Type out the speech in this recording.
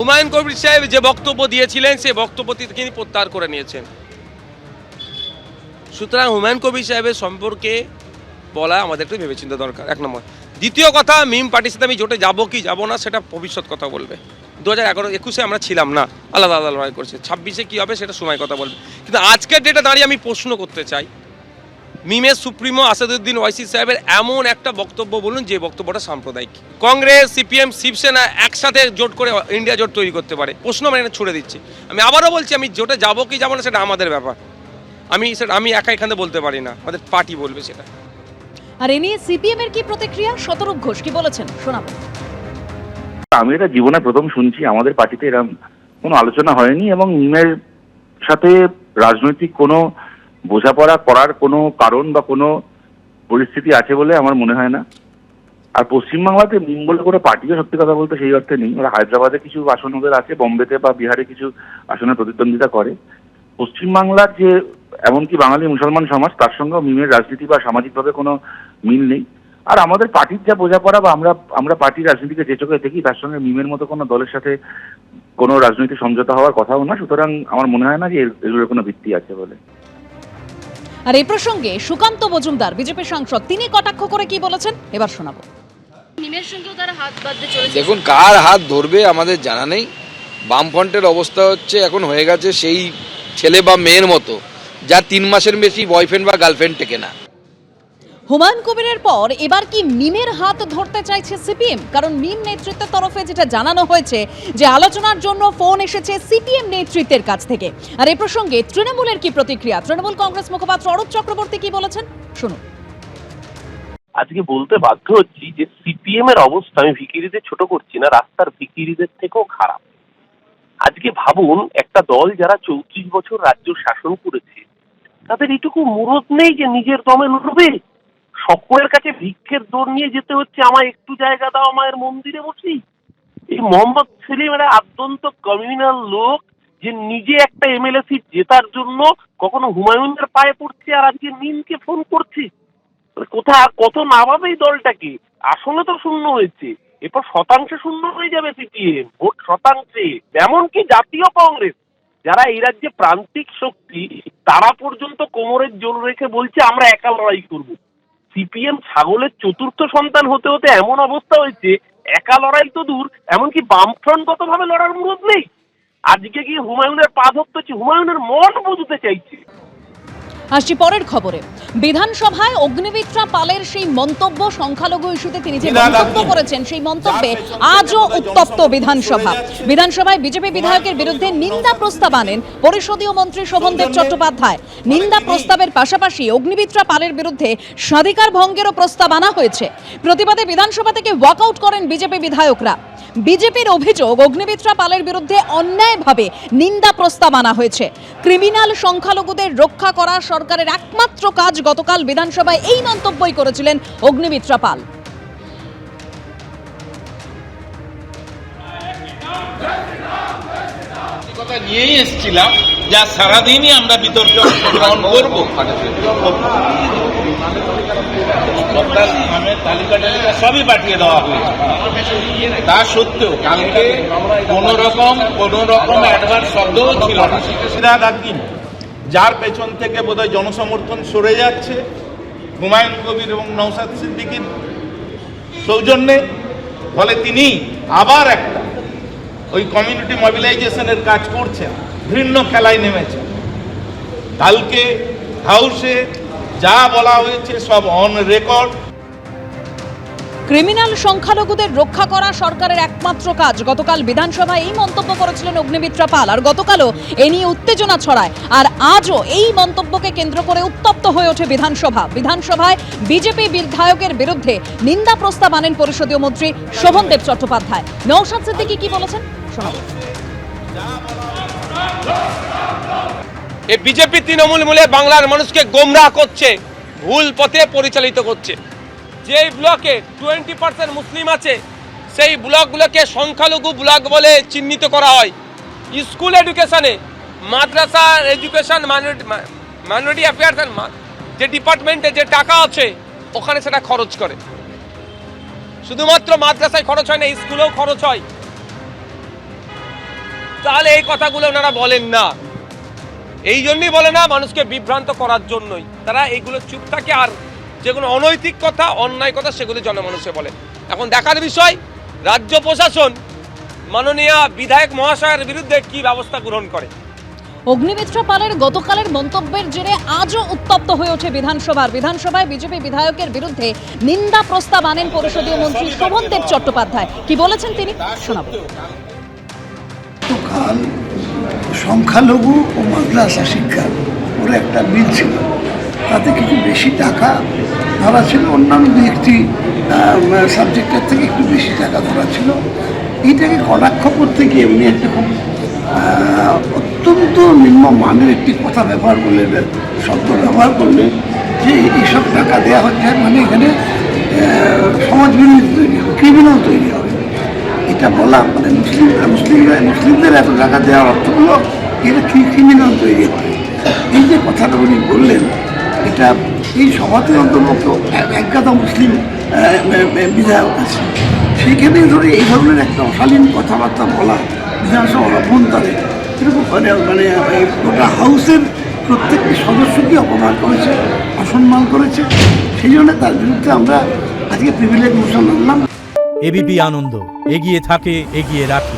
হুমায়ুন কবির সাহেব যে বক্তব্য দিয়েছিলেন সেই বক্তব্য তিনি প্রত্যাহার করে নিয়েছেন। সুতরাং হুমায়ুন কবির সাহেবের সম্পর্কে বলা আমাদের একটু ভেবেচিন্তা দরকার, 1 নম্বর। দ্বিতীয় কথা, মিম পার্টির সাথে আমি জোটে যাবো কি যাবো না সেটা ভবিষ্যৎ কথা বলবে। 2011-21 আমরা ছিলাম না, আলাদা আলাদা লড়াই করছে। 26-এ কী হবে সেটা সময় কথা বলবে। কিন্তু আজকের ডেটে দাঁড়িয়ে আমি প্রশ্ন করতে চাই, মিমের সুপ্রিমো আসাদুদ্দিন ওয়াইসি সাহেবের এমন একটা বক্তব্য বলুন যে বক্তব্যটা সাম্প্রদায়িক। কংগ্রেস, সিপিএম, শিবসেনা একসাথে জোট করে ইন্ডিয়া জোট তৈরি করতে পারে, প্রশ্ন আমি এটা ছুড়ে দিচ্ছি। আমি আবারও বলছি, আমি জোটে যাবো কি যাবো না সেটা আমাদের ব্যাপার। আমি একা এখানে বলতে পারি না, আমাদের পার্টি বলবে সেটা। আর এ নিয়ে সিপিএম এর কি প্রতিক্রিয়া, শতরূপ ঘোষ কি বলেছেন শোনাবো। আমি এটা জীবনে প্রথম শুনছি, আমাদের পার্টিতে এরকম কোনো আলোচনা হয়নি এবং মিমের সাথে রাজনৈতিক কোনো বোঝাপড়া করার কোনো কারণ বা কোনো পরিস্থিতি আছে বলে আমার মনে হয় না। আর পশ্চিমবাংলাতে মিম বলে করে পার্টিও সত্যি কথা বলতে সেই অর্থে নেই। ওরা হায়দ্রাবাদে কিছু আসন ওদের আছে, বোম্বেতে বা বিহারে কিছু আসনে প্রতিদ্বন্দ্বিতা করে। পশ্চিমবাংলার যে এমনকি বাঙালি মুসলমান সমাজ, তার সঙ্গেও মিমের রাজনীতি বা সামাজিকভাবে কোনো মিল নেই। আর আমাদের পার্টির যা বোঝাপড়া বা আমরা পার্টির রাজনীতিকে যে চোখে দেখি, তার সঙ্গে মিমের মতো কোনো দলের সাথে কোনো রাজনৈতিক সমঝোতা হওয়ার কথাও না। সুতরাং আমার মনে হয় না যে এগুলোর কোনো ভিত্তি আছে বলে। আর এই প্রসঙ্গে সুকান্ত মজুমদার বিজেপি সাংসদ, তিনি কটাক্ষ করে কি বলেছেন এবার শোনাবো। মিমের সঙ্গেও তারা হাত বাঁধতে চলেছে। দেখুন, কার হাত ধরবে আমাদের জানা নেই। বামফ্রন্টের অবস্থা হচ্ছে এখন হয়ে গেছে সেই ছেলে বা মেয়ের মতো, যা 3 মাসের বেশি বয়ফ্রেন্ড বা গার্লফ্রেন্ড টেকে না। হুমায়ুন কবিরের পর এবার কি মিমের হাত ধরতে চাইছে সিপিএম? কারণ মিম নেতৃত্বের তরফে যেটা জানানো হয়েছে যে আলোচনার জন্য ফোন এসেছে সিপিএম নেতৃত্বের কাছ থেকে। আর এই প্রসঙ্গে তৃণমূলের কি প্রতিক্রিয়া, তৃণমূল কংগ্রেস মুখপাত্র অরূপ চক্রবর্তী কি বলেছেন শুনুন। আজকে বলতে বাধ্য হচ্ছি যে সিপিএম এর অবস্থা, আমি ভিখিরিদের ছোট করছি না, রাস্তার ভিখিরিদের থেকেও খারাপ। আজকে ভাবুন, একটা দল যারা 34 বছর রাজ্য শাসন করেছে, তাদের এইটুকু মুরদ নেই যে নিজের দমে লড়বে। সকলের কাছে ভিক্ষের দৌড় নিয়ে যেতে হচ্ছে, আমায় একটু জায়গা দাও, মায়ের মন্দিরে বসি। এই মোহাম্মদ সেলিম একটা আদ্যন্ত কমিউনাল লোক, যে নিজে একটা এমএলএ সিট জেতার জন্য কখনো হুমায়ুনের পায়ে পড়ছে আর আজকে মিমকে ফোন করছে। কত নামাবে এই দলটাকে। আসলে তো শূন্য হয়েছে, এরপর শতাংশে শূন্য হয়ে যাবে সিপিএম, ভোট শতাংশে। এমনকি জাতীয় কংগ্রেস, যারা এই রাজ্যে প্রান্তিক শক্তি, তারা পর্যন্ত কোমরের জোর রেখে বলছে আমরা একা লড়াই করব। সিপিএম ছাগলের 4র্থ সন্তান হতে হতে এমন অবস্থা হয়েছে, একা লড়াই তো দূর, এমনকি বামফ্রন্টগতভাবে লড়ার মুরদ নেই। আজকে গিয়ে হুমায়ুনের পা ধরতে, হুমায়ুনের মন বুঝতে চাইছে। আসছি পরের খবরে। বিধানসভায় অগ্নিমিত্রা পালের সেই মন্তব্য, সংখ্যালঘু ইস্যুতে তিনি যে মন্তব্য করেছেন, সেই মন্তব্যে আজও উত্তপ্ত বিধানসভা। বিধানসভায় বিজেপি বিধায়কের বিরুদ্ধে নিন্দা প্রস্তাব আনেন পরিষদীয় মন্ত্রী শোভনদেব চট্টোপাধ্যায়। নিন্দা প্রস্তাবের পাশাপাশি অগ্নিমিত্রা পালের বিরুদ্ধে স্বাধিকার ভঙ্গেরও প্রস্তাব আনা হয়েছে। প্রতিবাদে বিধানসভা থেকে ওয়াকআউট করেন বিজেপি বিধায়করা। বিজেপির অভিযোগ, অগ্নিমিত্রা পালের বিরুদ্ধে অন্যায়ভাবে নিন্দা প্রস্তাব আনা হয়েছে। ক্রিমিনাল সংখ্যালঘুদের রক্ষা করা সরকারের একমাত্র কাজ। গতকাল বিধানসভায় এই মন্তব্যই করেছিলেন অগ্নিমিত্রা পাল। কথা নিয়েই এসেছিলাম, যা সারাদিনই আমরা বিতর্কে অংশগ্রহণ করব। তালিকা সবই পাঠিয়ে দেওয়া হয়েছে। তা সত্ত্বেও কালকে কোনো রকম অ্যাডভান্স শব্দও ছিল না। সিরাজ একদিন যার পেছন থেকে বোধহয় জনসমর্থন সরে যাচ্ছে, হুমায়ুন কবির এবং নওশাদ সিদ্দিকীর সৌজন্যে, ফলে তিনি আবার একটা ওই কমিউনিটি মোবিলাইজেশনের কাজ করছেন, ঘৃণ্য খেলায় নেমেছেন। কালকে হাউসে যা বলা হয়েছে সব অন রেকর্ড। ক্রিমিনাল সংখ্যালঘুদের রক্ষা করা সরকারের একমাত্র কাজ। গতকাল বিধানসভায় এই মন্তব্য করেছিলেন অগ্নিমিত্রা পাল। আর গতকালও এ নিয়ে উত্তেজনা ছড়ায়। আর আজও এই মন্তব্যকে কেন্দ্র করে উত্তপ্ত হয়ে ওঠে বিধানসভা। বিধানসভায় বিজেপি বিধায়কের বিরুদ্ধে নিন্দা প্রস্তাব আনেন পরিষদীয় মন্ত্রী শোভনদেব চট্টোপাধ্যায়। নওশাদ সিদ্দিকী কি বলেছেন শোনাবো। এই বিজেপি তৃণমূল মিলে বাংলার মানুষকে গোমরাহ করছে, ভুল পথে পরিচালিত করছে। যেই ব্লকে 20% মুসলিম আছে, সেই ব্লকগুলোকে সংখ্যালঘু ব্লক বলে চিহ্নিত করা হয়। স্কুল এডুকেশনে, মাদ্রাসা এডুকেশন, মাইনরিটি অ্যাফেয়ার্স যে ডিপার্টমেন্টে যে টাকা আছে, ওখানে সেটা খরচ করে। শুধুমাত্র মাদ্রাসায় খরচ হয় না, স্কুলেও খরচ হয়। তাহলে এই কথাগুলো ওনারা বলেন না। এই জন্যই বলে না, মানুষকে বিভ্রান্ত করার জন্যই তারা এইগুলো চুপ থাকে। আর যেগুলো অনৈতিক কথা, অন্যায় কথা, সেগুলো জনমানুষে বলে। এখন দেখার বিষয় রাজ্য প্রশাসন মাননীয় বিধায়ক মহাশয়ের বিরুদ্ধে কি ব্যবস্থা গ্রহণ করে। অগ্নিমিত্রা পালের গতকালের মন্তব্যের জেরে আজও উত্তপ্ত হয়ে ওঠে বিধানসভায় বিজেপি বিধায়কের বিরুদ্ধে নিন্দা প্রস্তাব আনেন পরিষদীয় মন্ত্রী শোভনদেব চট্টোপাধ্যায়। কি বলেছেন তিনি শোনাবো। কাল সংখ্যালঘু ও মাদ্রাসা শিক্ষা ওর একটা বিল ছিল, তাতে কিছু বেশি টাকা ধরা ছিল, অন্যান্য দু একটি সাবজেক্টের থেকে একটু বেশি টাকা ধরা ছিল। এইটাকে কটাক্ষ করতে গিয়ে উনি একটা খুব অত্যন্ত নিম্ন মানের একটি কথা ব্যবহার করলেন, শব্দ ব্যবহার করলেন যে এইসব টাকা দেওয়া হচ্ছে মানে এখানে সমাজ বিরোধী তৈরি হবে, ক্রিমিনাল তৈরি হবে। এটা বলা মানে মুসলিমদের এত টাকা দেওয়ার অর্থ হলো এটা ক্রিমিনাল তৈরি হয়। এই যে কথাটা উনি বললেন, এটা এই সভাতে অন্তর্ভুক্ত একগাদা মুসলিম বিধায়ক আছে, সেইখানে ধরে এই ধরনের একটা অশালীন কথাবার্তা বলা বিধানসভার অভ্যন্তরে এরকম মানে গোটা হাউসের প্রত্যেকটি সদস্যকে অপমান করেছে, অসম্মান করেছে। সেই জন্য তার বিরুদ্ধে আমরা আজকে প্রিভিলেজ মোশন আনলাম। এবিপি আনন্দ, এগিয়ে থাকে, এগিয়ে রাখে।